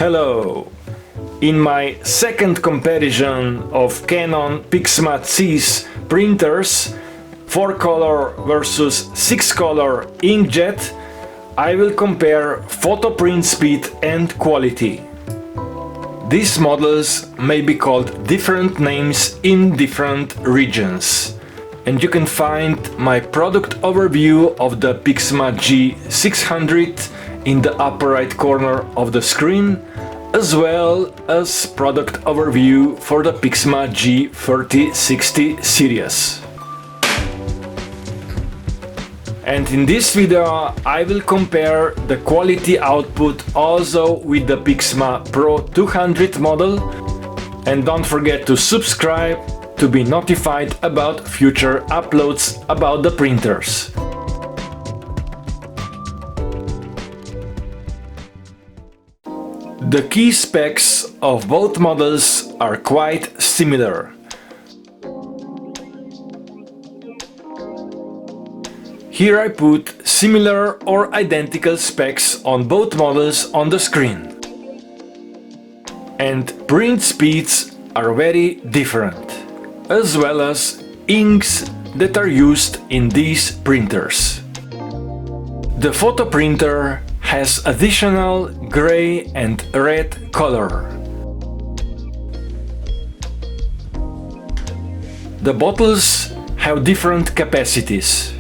Hello! In my second comparison of Canon PIXMA CISS printers, 4-color versus 6-color inkjet, I will compare photo print speed and quality. These models may be called different names in different regions. And you can find my product overview of the PIXMA G600 in the upper right corner of the screen, as well as product overview for the PIXMA G3060 series. And in this video I will compare the quality output also with the PIXMA Pro 200 model, and don't forget to subscribe to be notified about future uploads about the printers. The key specs of both models are quite similar. Here I put similar or identical specs on both models on the screen. And print speeds are very different, as well as inks that are used in these printers. The photo printer has additional gray and red color. The bottles have different capacities.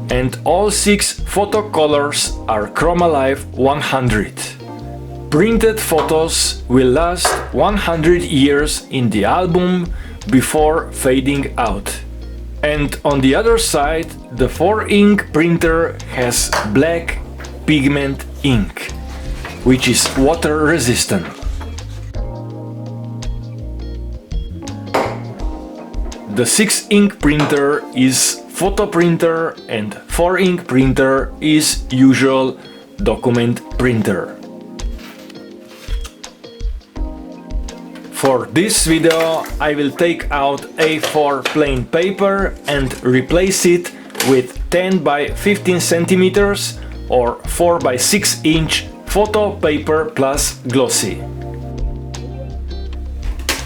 And all 6 photo colors are ChromaLife 100. Printed photos will last 100 years in the album before fading out. And on the other side, the 4-ink printer has black pigment ink, which is water resistant. The 6-ink printer is photo printer and 4-ink printer is usual document printer. For this video I will take out A4 plain paper and replace it with 10 by 15 centimeters or 4 by 6 inch photo paper plus glossy.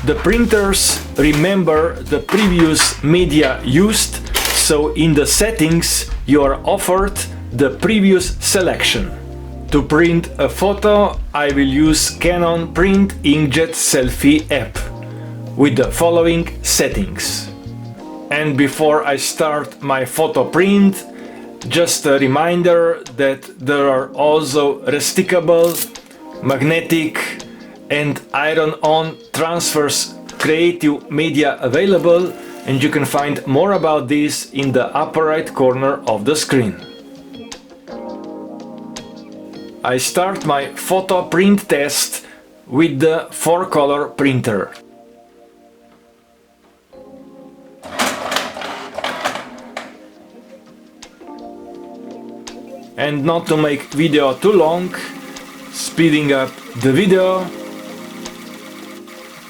The printers remember the previous media used, so in the settings you are offered the previous selection. To print a photo, I will use Canon Print Inkjet Selfie app with the following settings. And before I start my photo print, just a reminder that there are also restickable, magnetic and iron-on transfers creative media available, and you can find more about this in the upper right corner of the screen. I start my photo print test with the 4-color printer. And not to make video too long, speeding up the video,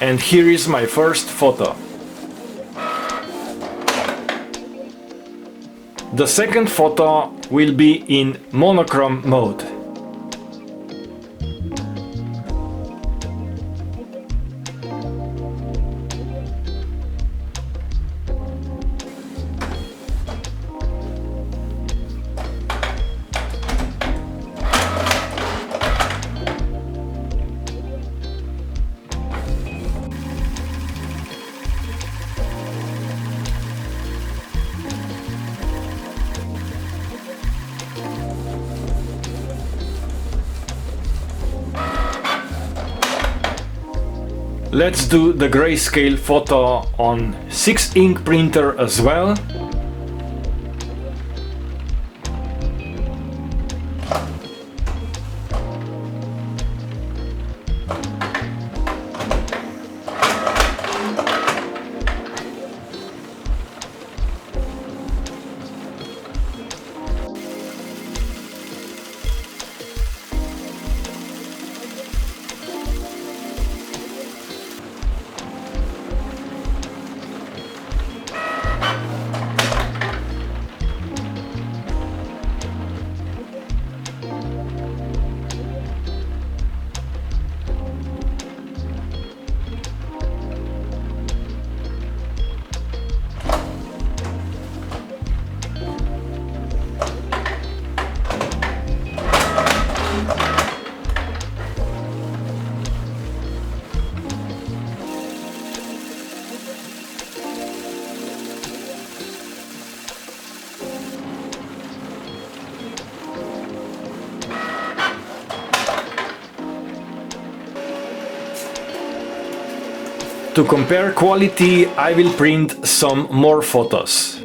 and here is my first photo. The second photo will be in monochrome mode. Let's do the Greyscale photo on 6-ink printer as well. To compare quality, I will print some more photos.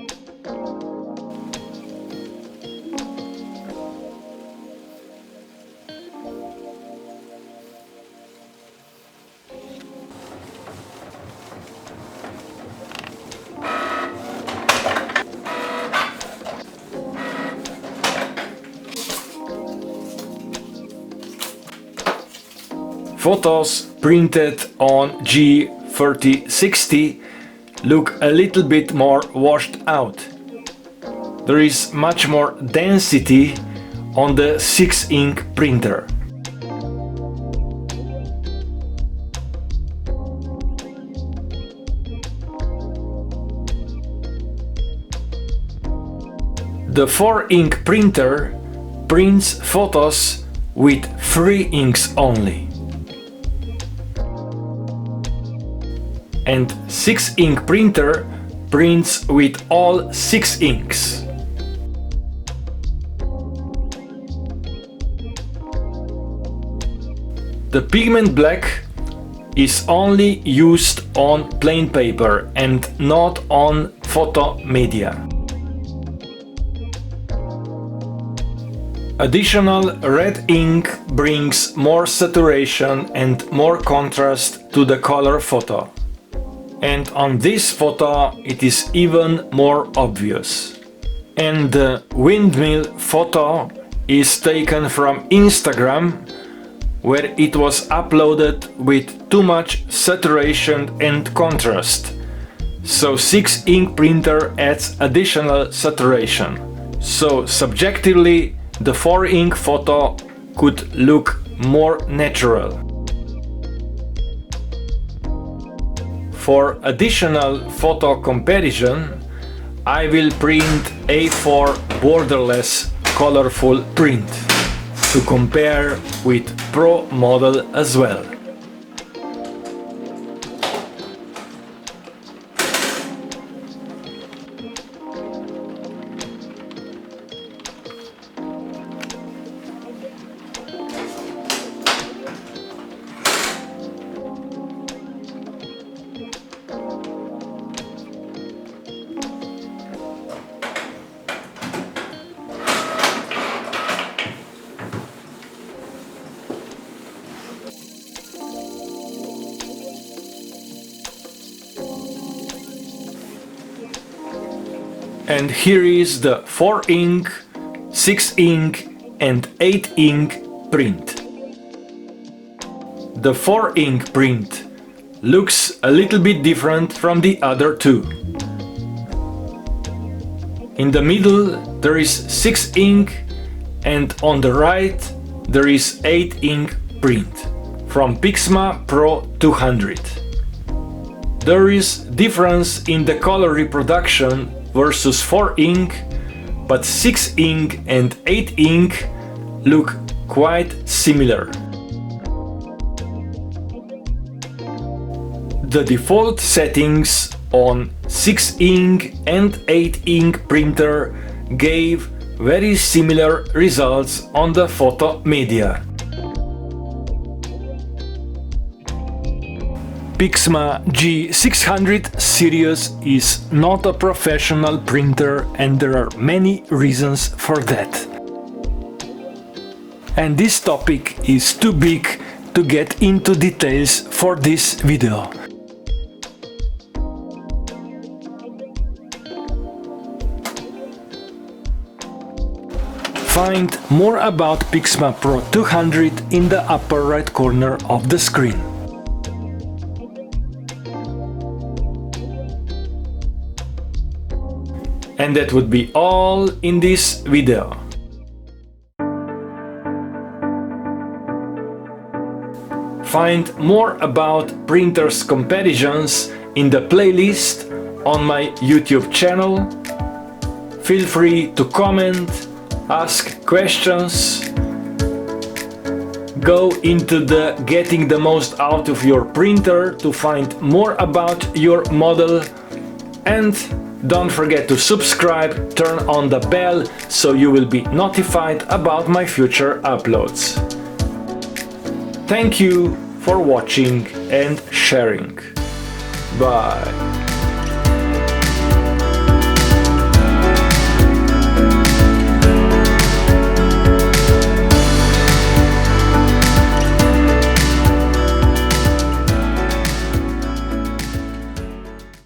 Photos printed on G3060 look a little bit more washed out. There is much more density on the 6-ink printer. The 4-ink printer prints photos with 3 inks only. And 6-ink printer prints with all 6 inks. The pigment black is only used on plain paper and not on photo media. Additional red ink brings more saturation and more contrast to the color photo. And on this photo it is even more obvious. And the windmill photo is taken from Instagram, where it was uploaded with too much saturation and contrast. So 6-ink printer adds additional saturation. So subjectively, the 4-ink photo could look more natural. For additional photo comparison, I will print A4 borderless colorful print to compare with Pro model as well. And here is the 4-ink, 6-ink and 8-ink print. The 4-ink print looks a little bit different from the other two. In the middle there is 6-ink and on the right there is 8-ink print from PIXMA Pro 200. There is difference in the color reproduction versus 4-ink, but 6-ink and 8-ink look quite similar. The default settings on 6-ink and 8-ink printer gave very similar results on the photo media. PIXMA G600 series is not a professional printer, and there are many reasons for that. And this topic is too big to get into details for this video. Find more about PIXMA Pro 200 in the upper right corner of the screen. And that would be all in this video. Find more about printers comparisons in the playlist on my YouTube channel. Feel free to comment, ask questions, go into the getting the most out of your printer to find more about your model, and don't forget to subscribe, turn on the bell so you will be notified about my future uploads. Thank you for watching and sharing. Bye.